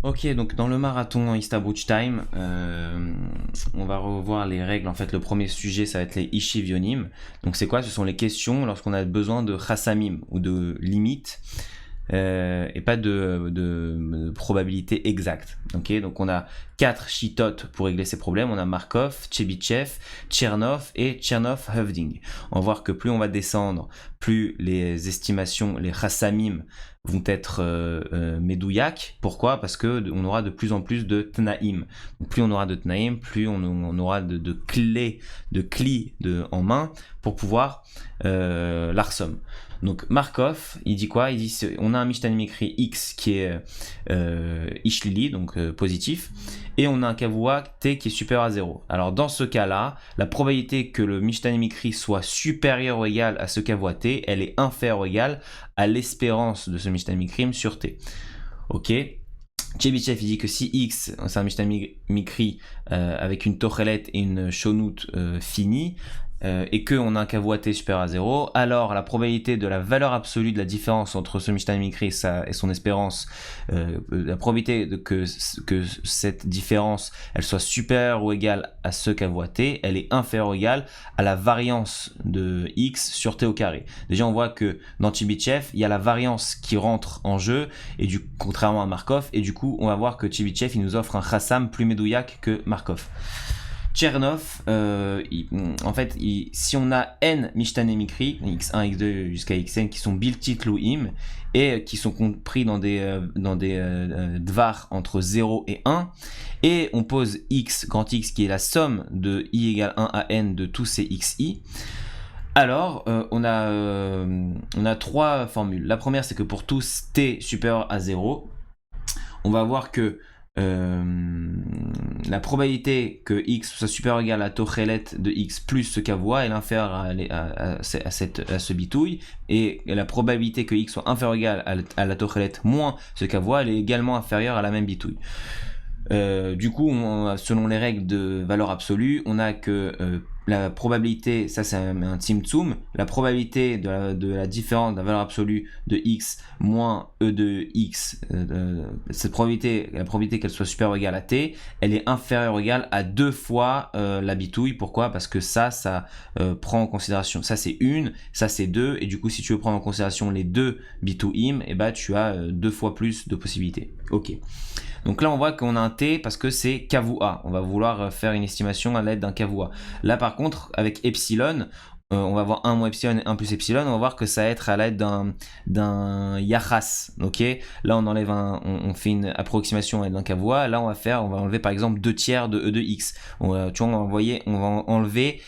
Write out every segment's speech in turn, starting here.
Ok, donc dans le marathon Istabrooch Time, on va revoir les règles. En fait, le premier sujet, ça va être les Ishivyonim. Donc c'est quoi? Ce sont les questions lorsqu'on a besoin de chassamim ou de limites et pas de probabilité exacte. Ok, donc on a 4 shitotes pour régler ces problèmes. On a Markov, Chebyshev, Chernoff et Chernoff-Hovding. On va voir que plus on va descendre, plus les estimations, les chassamim vont être medouillaques. Pourquoi? Parce que on aura de plus en plus de tnaïm. Donc plus on aura de tnaïm, plus on aura de clés, de clis en main pour pouvoir l'arsom. Donc Markov, il dit quoi? Il dit on a un Mishtanim écrit X qui est Ishlili, donc positif, et on a un Kavua T qui est supérieur à 0. Alors dans ce cas-là, la probabilité que le Mishtanim écrit soit supérieur ou égal à ce Kavua T, elle est inférieure ou égale à l'espérance de ce Mishtanim écrit sur T. Ok? Chebyshev il dit que si X, c'est un Mishtanim Mikri avec une Tochelet et une Shonut finie, et qu'on a un Kavua-T supérieur à 0, alors la probabilité de la valeur absolue de la différence entre ce Mishtanim Mikri et son espérance, la probabilité que cette différence elle soit supérieure ou égale à ce Kavua-T, elle est inférieure ou égale à la variance de X sur T au carré. Déjà on voit que dans Chebyshev, il y a la variance qui rentre en jeu, et contrairement à Markov, et du coup on va voir que Chebyshev il nous offre un chassam plus médouillac que Markov. Chernoff, en fait, si on a n Mishtanim Mikri, x1, x2 jusqu'à xn, qui sont biltit louim et qui sont compris dans des dvar entre 0 et 1, et on pose x, grand X, qui est la somme de i égale 1 à n de tous ces xi, alors on a trois formules. La première, c'est que pour tous t supérieur à 0, on va voir que la probabilité que x soit supérieur ou égal à tochelet de x plus ce Kavua est inférieure à ce bitouille, et la probabilité que x soit inférieur ou égal à la tochelet moins ce Kavua, elle est également inférieure à la même bitouille. Du coup, selon les règles de valeur absolue, on a que la probabilité, ça c'est un tzimtzum, la probabilité de la différence de la valeur absolue de x moins e de x, cette probabilité, la probabilité qu'elle soit supérieure ou égale à t, elle est inférieure ou égale à 2 fois la bitouille. Pourquoi? Parce que ça prend en considération, ça c'est 1, ça c'est 2, et du coup si tu veux prendre en considération les deux bitouim, et bah tu as 2 fois plus de possibilités. Ok. Donc là on voit qu'on a un t parce que c'est Kavua. On va vouloir faire une estimation à l'aide d'un Kavua. Là par contre avec epsilon, on va voir 1 moins epsilon et 1 plus epsilon, on va voir que ça va être à l'aide d'un yachas. Ok, là on enlève on fait une approximation à l'aide d'un Kavua. Là on va enlever par exemple 2 tiers de e de x. On va enlever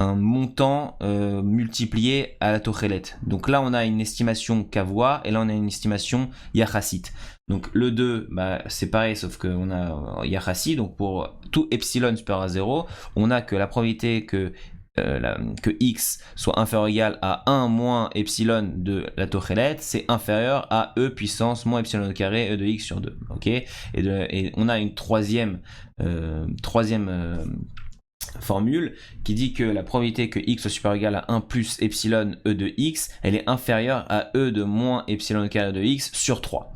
un montant multiplié à la tochelet. Donc là on a une estimation Kavua et là on a une estimation Yachassit. Donc le 2, bah, c'est pareil sauf qu'on a Yachassi, donc pour tout epsilon supérieur à 0, on a que la probabilité que x soit inférieur ou égal à 1 moins epsilon de la tochelet, c'est inférieur à e puissance moins epsilon au carré e de x sur 2. Okay, et on a une troisième formule qui dit que la probabilité que x soit supérieur ou égal à 1 plus epsilon e de x, elle est inférieure à e de moins epsilon au carré de x sur 3.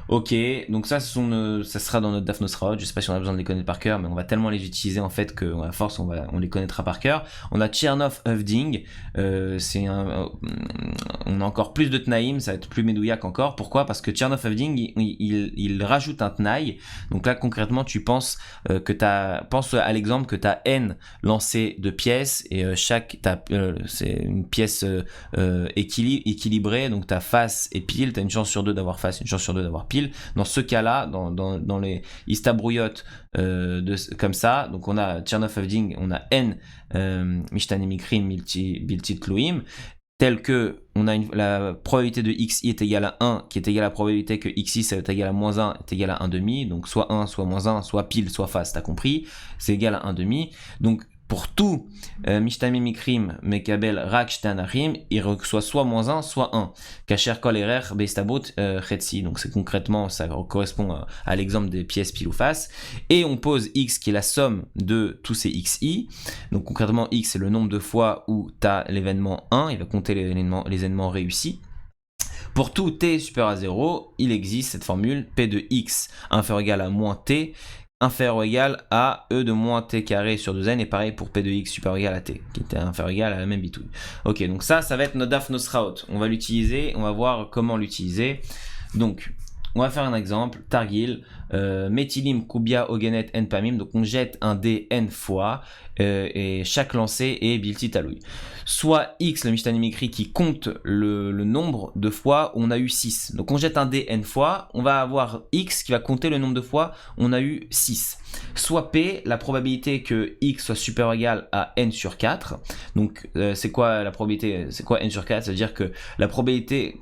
Ok, donc ça sera dans notre Daf Nosraot. Je sais pas si on a besoin de les connaître par cœur, mais on va tellement les utiliser en fait que à force on les connaîtra par cœur. On a Chernoff-Hovding, on a encore plus de tnaïm, ça va être plus médouillac encore. Pourquoi? Parce que Chernoff-Hovding il rajoute un tnaï. Donc là concrètement tu penses pense à l'exemple que t'as n lancé de pièces et c'est une pièce équilibrée, donc t'as face et pile, t'as une chance sur deux d'avoir face, une chance sur deux d'avoir pile. Dans ce cas-là, dans les istabrouillotes comme ça, donc on a Chernoff-Hovding, on a n Mishtanim Mikrim Biltit Tluim, tel que on a la probabilité de xi est égale à 1, qui est égale à la probabilité que xi ça est égal à moins 1 est égal à 1 demi, donc soit 1, soit moins 1, soit pile, soit face, t'as compris, c'est égal à 1 demi. Donc pour tout Mishtamim Mikrim Mekabel Rak Shtanachim, il reçoit soit moins 1, soit 1. Kacher Kol Erer Beistabot Chetsi. Donc c'est concrètement, ça correspond à l'exemple des pièces pile ou face. Et on pose x qui est la somme de tous ces xi. Donc concrètement, x c'est le nombre de fois où tu as l'événement 1, il va compter les événements réussis. Pour tout t supérieur à 0, il existe cette formule p de x inférieur ou égal à moins t inférieur ou égal à e de moins t carré sur 2n, et pareil pour p de x supérieur ou égal à t, qui était inférieur ou égal à la même bitouille. Ok, donc ça va être notre daf nosraot. On va l'utiliser, on va voir comment l'utiliser. Donc, on va faire un exemple, Targil, Metilim Kubia Ogenet N Pamim, donc on jette un dé N fois, et chaque lancé est Bilti Taloui. Soit X, le Mishtanim écrit, qui compte le nombre de fois où on a eu 6. Donc on jette un dé N fois, on va avoir X qui va compter le nombre de fois où on a eu 6. Soit P, la probabilité que X soit supérieur ou égal à N sur 4. Donc c'est quoi la probabilité? C'est quoi N sur 4? C'est-à-dire que la probabilité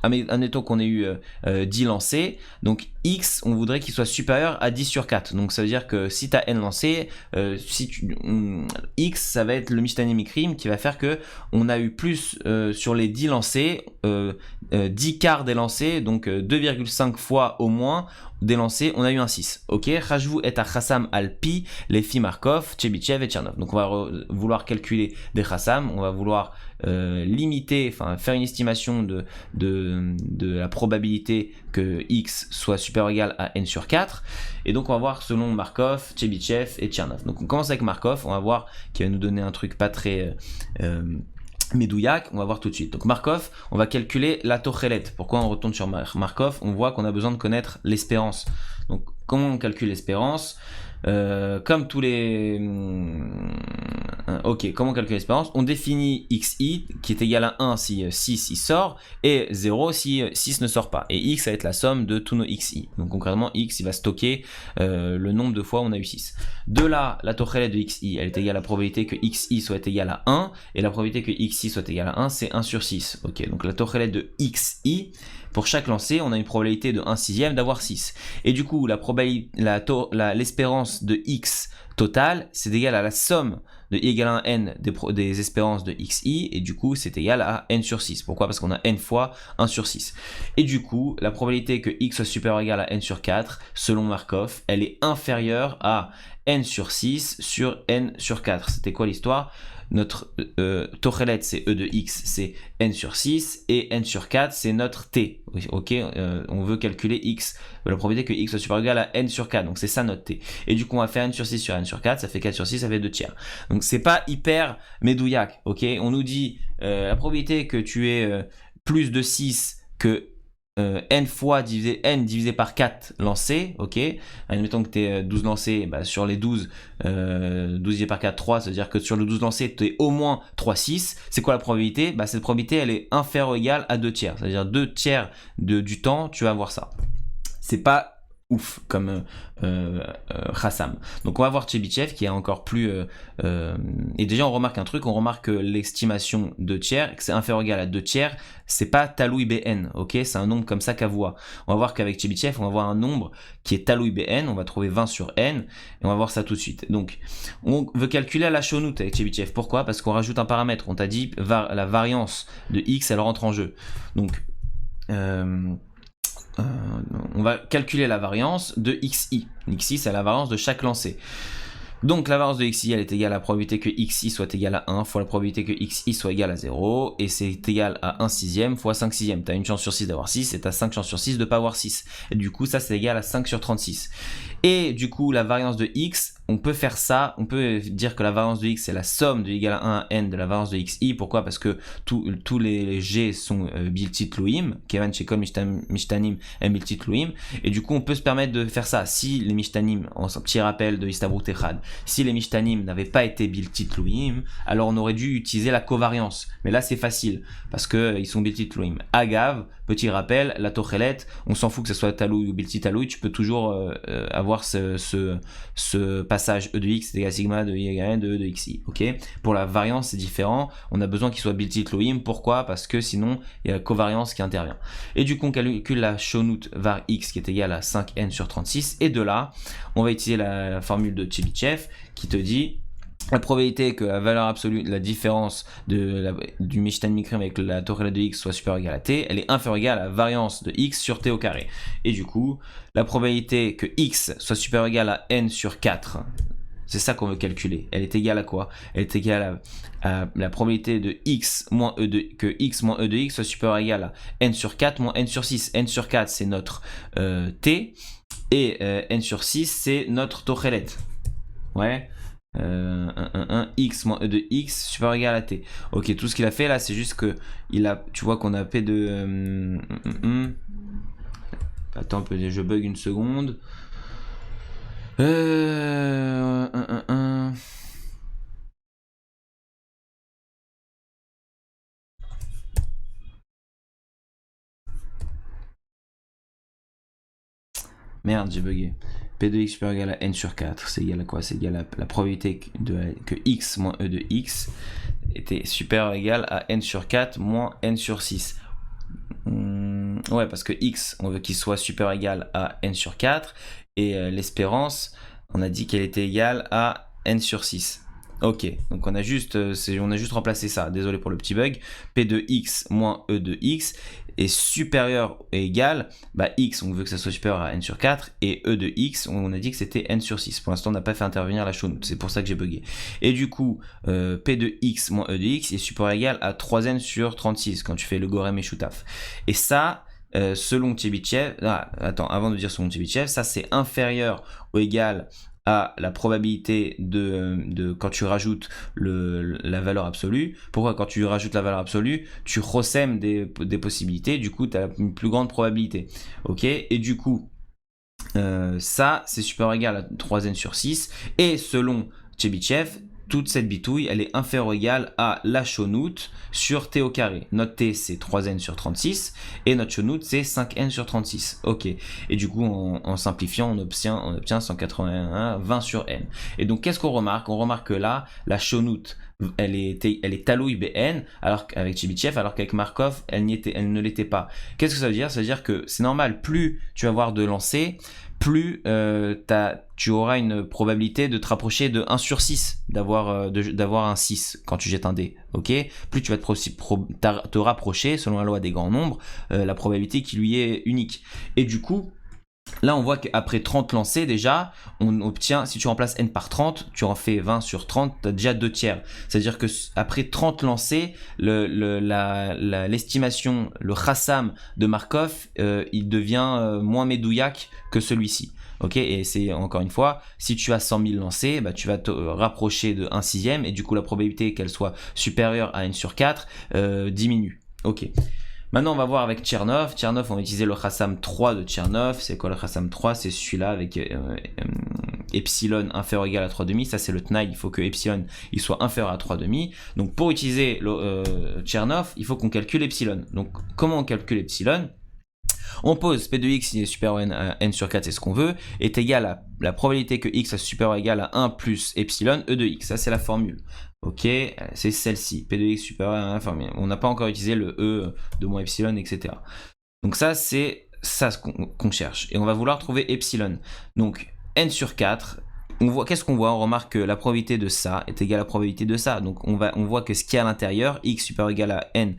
admettons qu'on ait eu 10 lancés, donc X, on voudrait qu'il soit supérieur à 10 sur 4. Donc ça veut dire que si tu as N lancés, X, ça va être le Mishtanim Mikrim qui va faire que on a eu plus sur les 10 lancés, 10 quarts des lancés, donc 2,5 fois au moins des lancés, on a eu un 6. Ok, Rajvou et Chassam Alpi, les filles Markov, Tchebichev et Tchernov. Donc on va vouloir calculer des Chassam, on va vouloir limiter, enfin faire une estimation de la probabilité que X soit supérieur ou égal à N sur 4. Et donc on va voir selon Markov, Tchebichev et Tchernov. Donc on commence avec Markov, on va voir qu'il va nous donner un truc pas très Medouillac, on va voir tout de suite. Donc Markov, on va calculer la Tochelet. Pourquoi on retourne sur Markov? On voit qu'on a besoin de connaître l'espérance. Donc comment on calcule l'espérance? Comme tous les... Ok, comment on calcule l'espérance? On définit xi qui est égal à 1 si 6 il sort et 0 si 6 ne sort pas. Et x ça va être la somme de tous nos xi. Donc concrètement x il va stocker le nombre de fois où on a eu 6. De là, la tochelet de xi elle est égale à la probabilité que xi soit égal à 1 et la probabilité que xi soit égal à 1 c'est 1 sur 6. Ok, donc la tochelet de xi, pour chaque lancé, on a une probabilité de 1 sixième d'avoir 6. Et du coup, l'espérance de x totale, c'est égal à la somme de i égale à n des espérances de xi, et du coup, c'est égal à n sur 6. Pourquoi? Parce qu'on a n fois 1 sur 6. Et du coup, la probabilité que x soit supérieur ou égal à n sur 4, selon Markov, elle est inférieure à n sur 6 sur n sur 4. C'était quoi l'histoire? Notre Tochelet, c'est e de x, c'est n sur 6, et n sur 4, c'est notre t. Ok, on veut calculer x, la probabilité que x soit supérieur ou égal à n sur 4, donc c'est ça notre t. Et du coup, on va faire n sur 6 sur n sur 4, ça fait 4 sur 6, ça fait 2 tiers. Donc c'est pas hyper médouillac, ok? On nous dit la probabilité que tu aies plus de 6 que n fois n divisé par 4 lancés, ok? Admettons que tu es 12 lancés, bah, sur les 12, 12 divisé par 4, 3, c'est-à-dire que sur le 12 lancés, tu es au moins 3, 6. C'est quoi la probabilité? Bah, cette probabilité, elle est inférieure ou égale à 2 tiers. C'est-à-dire 2 tiers du temps, tu vas avoir ça. C'est pas ouf comme Chassam. Donc on va voir Tchebichev qui est encore plus et déjà on remarque un truc, on remarque que l'estimation de tiers, que c'est inférieur ou égal à 2 tiers, c'est pas Taloui BN, ok, c'est un nombre comme ça qu'Avoua. On va voir qu'avec Tchebichev on va voir un nombre qui est Taloui BN, on va trouver 20 sur n et on va voir ça tout de suite. Donc on veut calculer à la Shonut avec Tchebichev. Pourquoi? Parce qu'on rajoute un paramètre, on t'a dit la variance de x elle rentre en jeu. Donc on va calculer la variance de xi. Xi, c'est la variance de chaque lancé. Donc la variance de xi, elle est égale à la probabilité que xi soit égal à 1 fois la probabilité que xi soit égal à 0, et c'est égal à 1 sixième fois 5 sixièmes. Tu as une chance sur 6 d'avoir 6, et tu as 5 chances sur 6 de ne pas avoir 6. Et du coup, ça, c'est égal à 5 sur 36. Et du coup, la variance de x, on peut faire ça, on peut dire que la variance de x, c'est la somme de égal à 1 à n de la variance de xi. Pourquoi? Parce que tous les g sont biltit luim, Kevan Shekol Mishtanim et biltit luim, et du coup, on peut se permettre de faire ça. Si les Mishtanim, en petit rappel de Istabrut Echad, si les Mishtanim n'avaient pas été biltit luim, alors on aurait dû utiliser la covariance. Mais là, c'est facile, parce qu'ils sont biltit luim. Agav, petit rappel, la Tochelet, on s'en fout que ce soit Taloui ou biltit Taloui, tu peux toujours avoir ce passage e de x c'est égal à sigma de i égale à n de e de xi. Ok, pour la variance c'est différent, on a besoin qu'il soit biltit loim. Pourquoi? Parce que sinon il y a la covariance qui intervient. Et du coup on calcule la Shonut var x qui est égale à 5n sur 36, et de là on va utiliser la formule de Tchebichev qui te dit la probabilité que la valeur absolue, la différence du Mishtan Mikrim avec la Tochelet de x soit supérieure ou égale à t, elle est inférieure ou égale à la variance de x sur t au carré. Et du coup, la probabilité que x soit supérieur ou égale à n sur 4, C'est ça qu'on veut calculer. Elle est égale à quoi? Elle est égale à la probabilité de x moins e de, que x moins e de x soit supérieur ou égal à n sur 4 moins n sur 6. N sur 4, c'est notre t, et n sur 6, c'est notre tochelet. Ouais. X moins e de x supérieur ou égal à t. Ok, tout ce qu'il a fait là, c'est juste que tu vois qu'on a P de... Attends, je bug une seconde. Merde, j'ai bugué. P de x supérieur ou égal à n sur 4, c'est égal à quoi? C'est égal à la probabilité que x moins e de x était supérieur ou égal à n sur 4 moins n sur 6. Ouais, parce que x, on veut qu'il soit supérieur ou égal à n sur 4, et l'espérance, on a dit qu'elle était égale à n sur 6. Ok, donc on a juste remplacé ça, désolé pour le petit bug. P de x moins e de x est supérieur et égal, x, on veut que ça soit supérieur à n sur 4, et e de x, on a dit que c'était n sur 6. Pour l'instant, on n'a pas fait intervenir la show note, c'est pour ça que j'ai bugué. Et du coup, P de x moins e de x est supérieur et égal à 3n sur 36, quand tu fais le Gorem et Choutaf. Et ça, selon Tchebychev, avant de dire selon Tchebychev, ça c'est inférieur ou égal à la probabilité de quand tu rajoutes la valeur absolue. Pourquoi? Quand tu rajoutes la valeur absolue, tu ressèmes des possibilités, du coup tu as une plus grande probabilité. Ok, et du coup ça c'est supérieur ou égal à 3n sur 6, et selon Tchebychev, toute cette bitouille, elle est inférieure ou égale à la shonout sur t au carré. Notre t, c'est 3n sur 36, et notre shonout, c'est 5n sur 36. Ok. Et du coup, en simplifiant, on obtient 181, 20 sur n. Et donc, qu'est-ce qu'on remarque? On remarque que là, la shonout, elle est talouille bn, alors qu'avec Tchebychev, alors qu'avec Markov, elle ne l'était pas. Qu'est-ce que ça veut dire? Ça veut dire que c'est normal, plus tu vas avoir de lancers, plus tu auras une probabilité de te rapprocher de 1 sur 6, d'avoir un 6 quand tu jettes un dé, ok? Plus tu vas te rapprocher, selon la loi des grands nombres, la probabilité qui lui est unique. Et du coup, là, on voit qu'après 30 lancers, déjà, on obtient, si tu remplaces n par 30, tu en fais 20 sur 30, tu as déjà 2 tiers. C'est-à-dire que après 30 lancers, l'estimation, le chassam de Markov, il devient moins médouillac que celui-ci. Ok, et c'est encore une fois, si tu as 100 000 lancers, tu vas te rapprocher de 1/6, et du coup, la probabilité qu'elle soit supérieure à n sur 4 diminue. Ok. Maintenant, on va voir avec Tchernov. Tchernov, on va utiliser le Chassam 3 de Tchernov. C'est quoi le Chassam 3? C'est celui-là avec epsilon inférieur ou égal à 3,5. Ça, c'est le Tnaï. Il faut que epsilon il soit inférieur à 3,5. Donc, pour utiliser le Tchernov, il faut qu'on calcule epsilon. Donc, comment on calcule epsilon? On pose P de x, il est supérieur à n sur 4, c'est ce qu'on veut, est égal à la probabilité que x soit supérieur ou égal à 1 plus epsilon e de x. Ça, c'est la formule. Ok, c'est celle-ci. P de x supérieur à 1, enfin, on n'a pas encore utilisé le e de moins epsilon, etc. Donc ça, c'est ça qu'on cherche. Et on va vouloir trouver epsilon. Donc, n sur 4, qu'est-ce qu'on voit? On remarque que la probabilité de ça est égale à la probabilité de ça. Donc, on voit que ce qui est à l'intérieur, x supérieur ou égal à n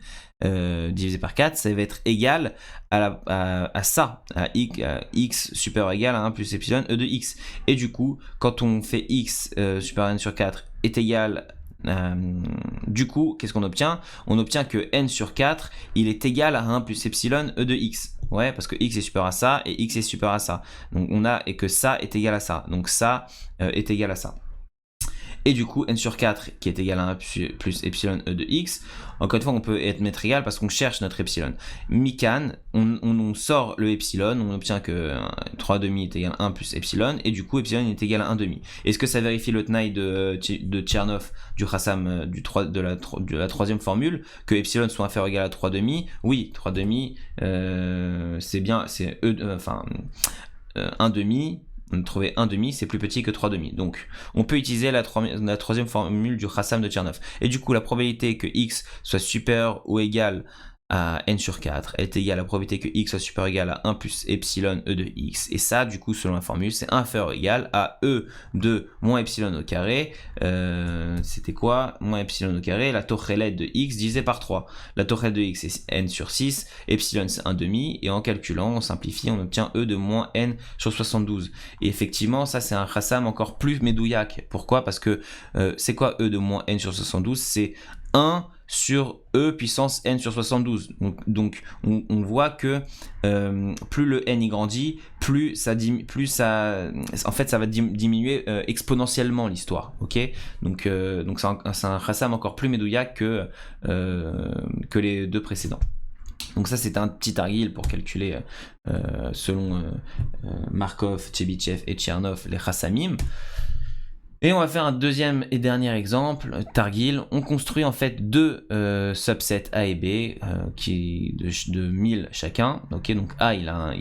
divisé par 4, ça va être égal à ça, à x supérieur ou égal à 1 plus epsilon e de x. Et du coup, quand on fait x supérieur à n sur 4 est égal, du coup, qu'est-ce qu'on obtient? On obtient que n sur 4, il est égal à 1 plus epsilon e de x. Ouais, parce que x est supérieur à ça et x est supérieur à ça. Donc et que ça est égal à ça. Donc ça est égal à ça. Et du coup, n sur 4 qui est égal à 1 plus epsilon e de x. Encore une fois, on peut mettre égal parce qu'on cherche notre epsilon. Mikan, on sort le epsilon, on obtient que 3,5 est égal à 1 plus epsilon, et du coup, epsilon est égal à 1,5. Est-ce que ça vérifie le Tnaï de Tchernov, du Chassam, de la troisième formule, que epsilon soit inférieur ou égal à 3,5? Oui, 3,5, c'est bien, c'est 1,5. On a trouvé 1,5, c'est plus petit que 3,5. Donc, on peut utiliser la troisième formule du Chassam de Tchernov. Et du coup, la probabilité que x soit supérieur ou égal à n sur 4 est égal à la probabilité que x soit supérieur ou égal à 1 plus epsilon e de x. Et ça, du coup, selon la formule, c'est inférieur ou égal à e de moins epsilon au carré. C'était quoi? Moins epsilon au carré, la tochelet de x divisé par 3. La tochelet de x c'est n sur 6, epsilon c'est 1,5, et en calculant, on simplifie, on obtient e de moins n sur 72. Et effectivement, ça c'est un chassam encore plus médouillac. Pourquoi? Parce que c'est quoi e de moins n sur 72? C'est 1 sur e puissance n sur 72. Donc on voit que plus le n y grandit, plus ça en fait ça va diminuer exponentiellement l'histoire. Ok, donc c'est un chassam encore plus médouillac que les deux précédents. Donc ça c'est un petit targil pour calculer selon Markov, Chebyshev et Tchernov les chassamim. Et on va faire un deuxième et dernier exemple, targil. On construit en fait deux subsets A et B qui de 1000 chacun. Ok, donc A il a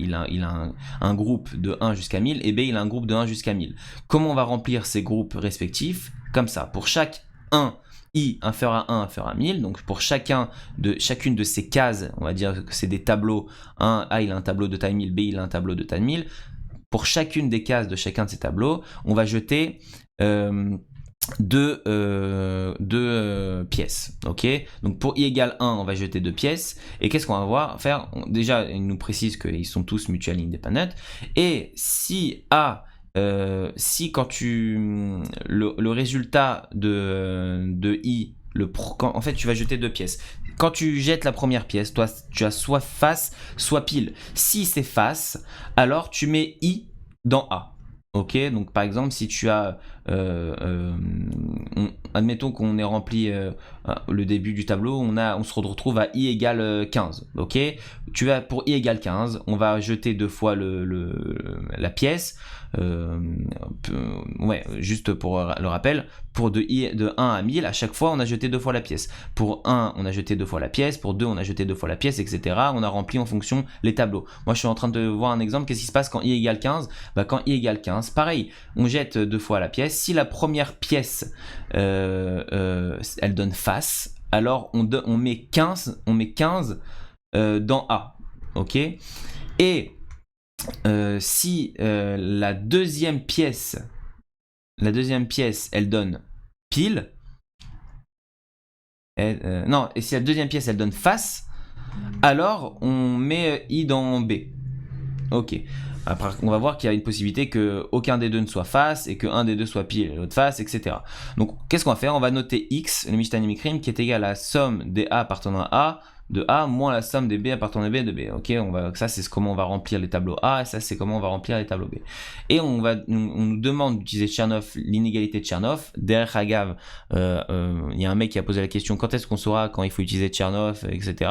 un groupe de 1 jusqu'à 1000 et B il a un groupe de 1 jusqu'à 1000. Comment on va remplir ces groupes respectifs? Comme ça, pour chaque 1, I inférieur à 1 inférieur à 1000, donc pour chacune de ces cases, on va dire que c'est des tableaux, A il a un tableau de taille 1000, B il a un tableau de taille 1000. Pour chacune des cases de chacun de ces tableaux, on va jeter deux pièces. Ok, donc pour i égale 1, on va jeter 2 pièces. Et qu'est-ce qu'on va faire? Déjà, il nous précise qu'ils sont tous mutually independent. Et si A, si quand le résultat de i, en fait tu vas jeter 2 pièces. Quand tu jettes la première pièce, toi tu as soit face, soit pile. Si c'est face, alors tu mets i dans A. Ok, donc par exemple, si tu as, admettons qu'on ait rempli le début du tableau, on se retrouve à i égale 15. Ok, pour i égale 15, on va jeter 2 fois la pièce. Juste pour le rappel, pour de 1 à 1000, à chaque fois on a jeté 2 fois la pièce. Pour 1, on a jeté 2 fois la pièce, pour 2, on a jeté 2 fois la pièce, etc. On a rempli en fonction les tableaux. Moi je suis en train de voir un exemple, qu'est-ce qui se passe quand i égale 15? Quand i égale 15, pareil, on jette 2 fois la pièce. Si la première pièce elle donne face, alors on met 15 dans A. Ok, et si la deuxième pièce elle donne pile, et si la deuxième pièce elle donne face, alors on met i dans B. Ok, après on va voir qu'il y a une possibilité que aucun des deux ne soit face et que un des deux soit pile et l'autre face, etc. Donc qu'est-ce qu'on va faire? On va noter x, le Mishnah Mikrim, qui est égal à la somme des A appartenant à A de A moins la somme des B appartenant à B de B. Ok, ça c'est comment on va remplir les tableaux A, et ça c'est comment on va remplir les tableaux B. Et on nous demande d'utiliser Tchernov, l'inégalité de Tchernov. Derrière Hagav, il y a un mec qui a posé la question quand est-ce qu'on saura quand il faut utiliser Tchernov, etc.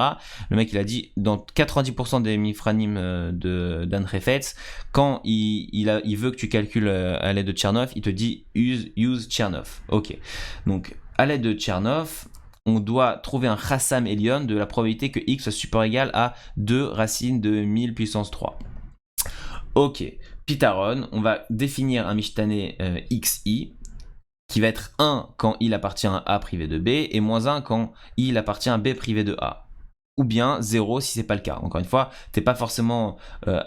Le mec il a dit dans 90% des Mifranim d'Anne Refetz, quand il veut que tu calcules à l'aide de Tchernov, il te dit use Tchernov. Ok, donc à l'aide de Tchernov, on doit trouver un chassam Elion de la probabilité que x soit supérieur ou égal à 2 racines de 1000 puissance 3. Ok, Pitaron, on va définir un Mishtane xi qui va être 1 quand il appartient à A privé de B et moins 1 quand il appartient à B privé de A. Ou bien 0 si c'est pas le cas. Encore une fois, t'es pas forcément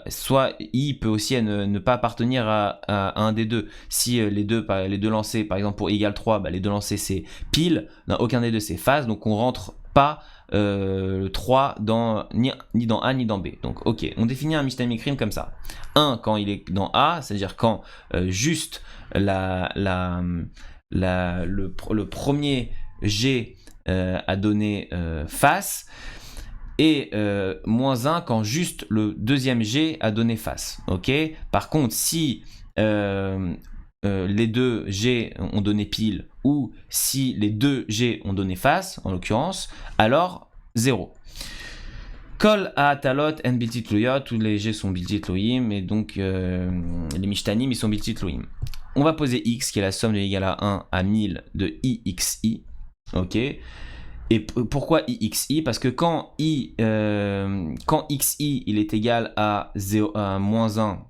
soit i peut aussi ne pas appartenir à un des deux. Si les deux lancers, par exemple pour i égale 3, les deux lancers c'est pile, aucun des deux c'est face, donc on rentre pas le 3 ni dans A ni dans B. Donc ok, on définit un Mishnah Mikrim comme ça. 1 quand il est dans A, c'est-à-dire quand juste le premier G a donné face, et moins 1 quand juste le deuxième G a donné face. Ok. Par contre, si les deux G ont donné pile ou si les deux G ont donné face, en l'occurrence, alors 0. Kol ha'atalot en bilti tlouyot, tous les G sont bilti tlouyim, et donc les mishtanim ils sont bilti tlouyim. On va poser x qui est la somme de égal à 1 à 1000 de ixi. Ok. Et pourquoi ixi? Parce que quand xi il est égal à, 0, à moins 1,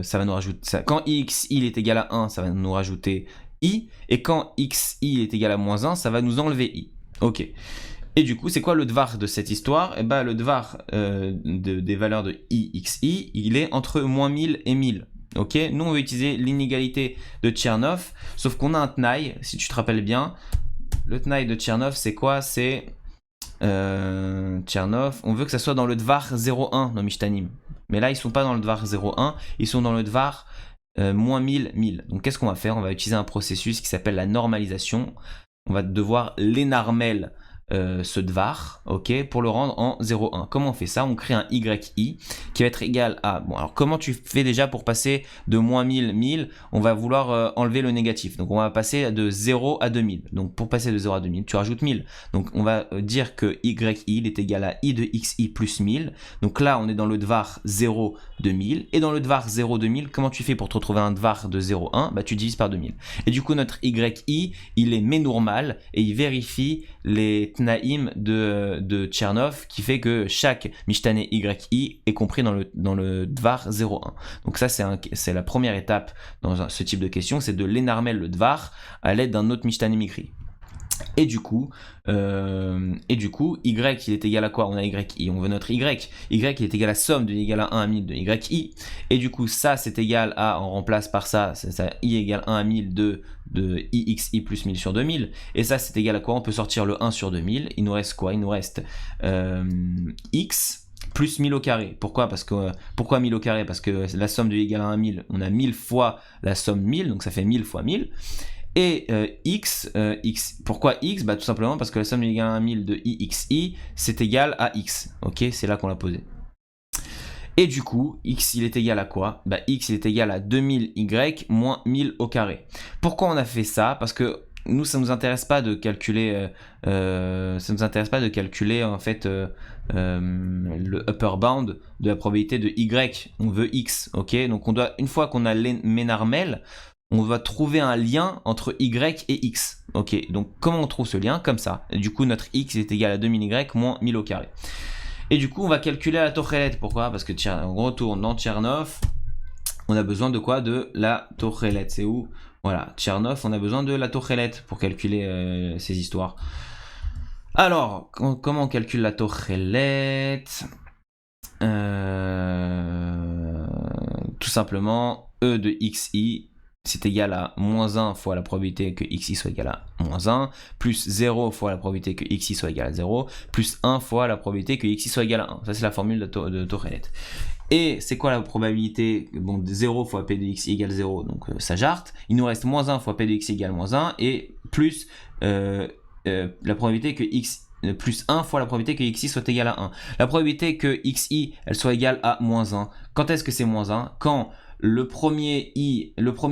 ça va nous rajouter ça. Quand xi il est égal à 1, ça va nous rajouter i. Et quand xi est égal à moins 1, ça va nous enlever i. Ok. Et du coup, c'est quoi le dvar de cette histoire? Eh ben, le dvar des valeurs de ixi, il est entre moins 1000 et 1000. Ok, nous on va utiliser l'inégalité de Tchernov, sauf qu'on a un tnaï, si tu te rappelles bien. Le tnaï de Tchernov, c'est quoi? C'est Tchernov, on veut que ça soit dans le dvar 0,1 dans Mishtanim. Mais là, ils sont pas dans le dvar 0,1, ils sont dans le dvar moins 1000, 1000. Donc qu'est-ce qu'on va faire? On va utiliser un processus qui s'appelle la normalisation. On va devoir l'énarmel ce dvar, ok, pour le rendre en 0,1. Comment on fait ça? On crée un yi qui va être égal à... Bon, alors comment tu fais déjà pour passer de moins 1000, 1000? On va vouloir enlever le négatif. Donc on va passer de 0 à 2000. Donc pour passer de 0 à 2000, tu rajoutes 1000. Donc on va dire que yi est égal à i de xi plus 1000. Donc là, on est dans le dvar 0, 2000. Et dans le dvar 0, 2000, comment tu fais pour te retrouver un dvar de 0, 1? Bah, tu divises par 2000. Et du coup, notre yi, il est ménormal et il vérifie les tnaïm de Tchernov qui fait que chaque mishtane yi est compris dans le dvar 0,1. Donc ça, c'est la première étape dans ce type de question, c'est de l'énarmel le dvar à l'aide d'un autre mishtane mikri. Et du coup, y il est égal à quoi? On a yi, on veut notre y. Y il est égal à somme de y égale à 1 à 1000 de yi. Et du coup, ça c'est égal à, on remplace par ça, i égale 1 à 1000 de ixi plus 1000 sur 2000. Et ça c'est égal à quoi? On peut sortir le 1 sur 2000. Il nous reste quoi? Il nous reste x plus 1000 au carré. Pourquoi? Pourquoi 1000 au carré? Parce que la somme de y égale à 1 1000, on a 1000 fois la somme 1000, donc ça fait 1000 fois 1000. Et x, pourquoi x? Bah tout simplement parce que la somme égale à 1000 de ixi, c'est égal à x. Ok, c'est là qu'on l'a posé. Et du coup, x il est égal à quoi? Bah x il est égal à 2000y moins 1000 au carré. Pourquoi on a fait ça? Parce que nous, ça nous intéresse pas de calculer, en fait le upper bound de la probabilité de y. On veut x, ok? Donc on doit, une fois qu'on a l'énarmel, on va trouver un lien entre y et x. Ok, donc comment on trouve ce lien? Comme ça. Et du coup, notre x est égal à 2000y moins 1000 au carré. Et du coup, on va calculer la tochelet. Pourquoi? Parce que on retourne dans Tchernov. On a besoin de quoi? De la tochelet. C'est où? Voilà, Tchernov, on a besoin de la tochelet pour calculer ces histoires. Alors, comment on calcule la tochelet? Tout simplement, e de xi, c'est égal à moins 1 fois la probabilité que xi soit égal à moins 1, plus 0 fois la probabilité que xi soit égal à 0, plus 1 fois la probabilité que xi soit égal à 1. Ça, c'est la formule de Tochelet. Et c'est quoi la probabilité? Bon, 0 fois p de xi égale 0, donc ça jarte. Il nous reste moins 1 fois p de xi égale moins 1, et plus la probabilité que plus 1 fois la probabilité que xi soit égal à 1. La probabilité que xi elle soit égale à moins 1. Quand est-ce que c'est moins 1? Quand le premier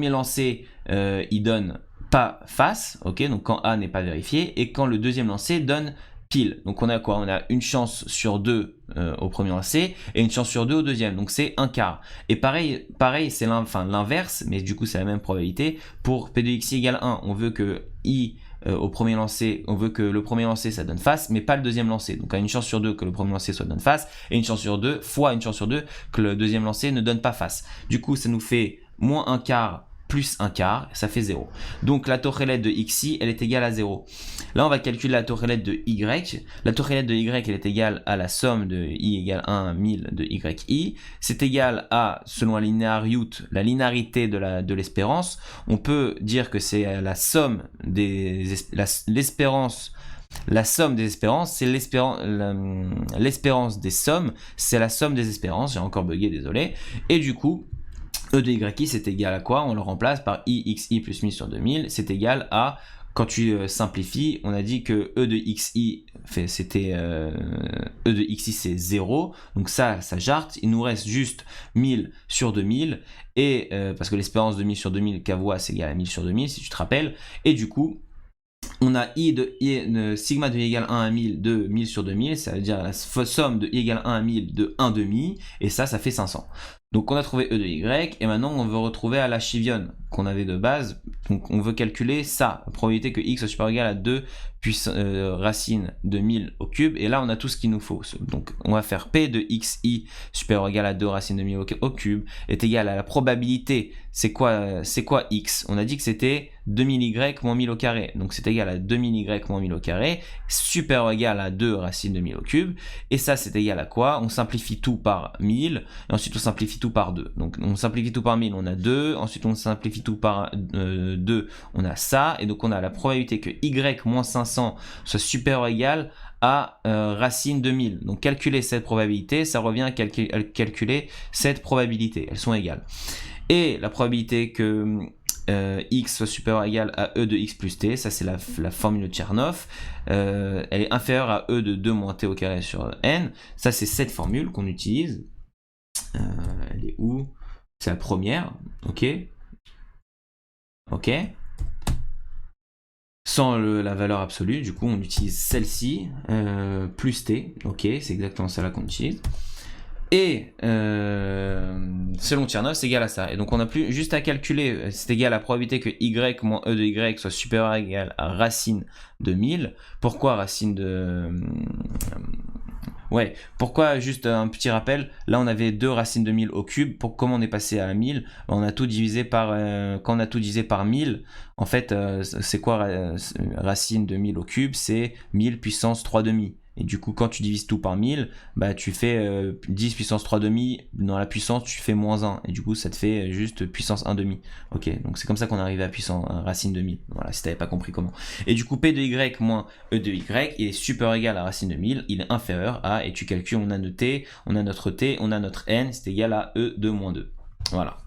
lancer il donne pas face, ok, donc quand A n'est pas vérifié, et quand le deuxième lancer donne pile. Donc on a quoi? On a une chance sur 2 au premier lancer et une chance sur 2 au deuxième, donc c'est un quart. Et pareil c'est l'inverse, mais du coup c'est la même probabilité pour p de xi égale 1. On veut que i au premier lancer, on veut que le premier lancer ça donne face, mais pas le deuxième lancer. Donc on a une chance sur 2 que le premier lancer soit donne face, et une chance sur 2 fois une chance sur 2 que le deuxième lancer ne donne pas face. Du coup ça nous fait moins un quart plus un quart, ça fait 0. Donc la tochelet de xi, elle est égale à 0. Là, on va calculer la tochelet de y. La tochelet de y, elle est égale à la somme de i égale 1 à 1000 de yi. C'est égal à, selon la linéarité de l'espérance. On peut dire que c'est la somme l'espérance. La somme des espérances, c'est l'espérance des sommes, c'est la somme des espérances. J'ai encore bugué, désolé. Et du coup, E de yi c'est égal à quoi? On le remplace par ixi plus 1000 sur 2000, c'est égal à, quand tu simplifies, on a dit que E de xi, E de xi c'est 0, donc ça jarte, il nous reste juste 1000 sur 2000, et parce que l'espérance de 1000 sur 2000 Cavois c'est égal à 1000 sur 2000 si tu te rappelles, et du coup, on a sigma de i égale 1 à 1000 de 1000 sur 2000, ça veut dire la somme de i égale 1 à 1000 de 1 demi, et ça fait 500. Donc on a trouvé e de y, et maintenant on veut retrouver à la chivion qu'on avait de base. Donc on veut calculer ça, la probabilité que x soit supérieur ou égal à 2 racine de 1000 au cube, et là on a tout ce qu'il nous faut. Donc on va faire p de xi supérieur ou égal à 2 racine de 1000 au cube est égal à la probabilité. C'est quoi x? On a dit que c'était 2000y moins 1000 au carré, donc c'est égal à 2000y moins 1000 au carré, supérieur ou égal à 2 racine de 1000 au cube, et ça c'est égal à quoi? On simplifie tout par 1000, et ensuite on simplifie tout par 2. Donc on simplifie tout par 1000, on a 2, ensuite on simplifie tout par 2, on a ça, et donc on a la probabilité que y moins 500 soit supérieur ou égal à racine de 1000. Donc calculer cette probabilité, ça revient à calculer cette probabilité, elles sont égales. Et la probabilité que x soit supérieur ou égal à e de x plus t, ça c'est la formule de Tchernoff, elle est inférieure à e de 2 moins t au carré sur n, ça c'est cette formule qu'on utilise, elle est où? C'est la première, ok, sans la valeur absolue, du coup on utilise celle-ci, plus t, ok, c'est exactement celle-là qu'on utilise. Et selon Tchernoff, c'est égal à ça. Et donc on n'a plus juste à calculer, c'est égal à la probabilité que y moins e de y soit supérieur ou égal à racine de 1000. Pourquoi racine de... pourquoi juste un petit rappel, là on avait 2 racines de 1000 au cube, comment on est passé à 1000? On a tout divisé par, quand on a tout divisé par 1000, en fait c'est quoi racine de 1000 au cube? C'est 1000 puissance 3 demi. Et du coup, quand tu divises tout par 1000, bah, tu fais 10 puissance 3 demi, dans la puissance, tu fais moins 1. Et du coup, ça te fait juste puissance 1 demi. Ok, donc c'est comme ça qu'on est arrivé à puissance racine de 1000. Voilà, si t'avais pas compris comment. Et du coup, p de y moins e de y, il est supérieur ou égal à racine de 1000, il est inférieur à, et tu calcules, on a notre t, on a notre n, c'est égal à e de moins 2. Voilà.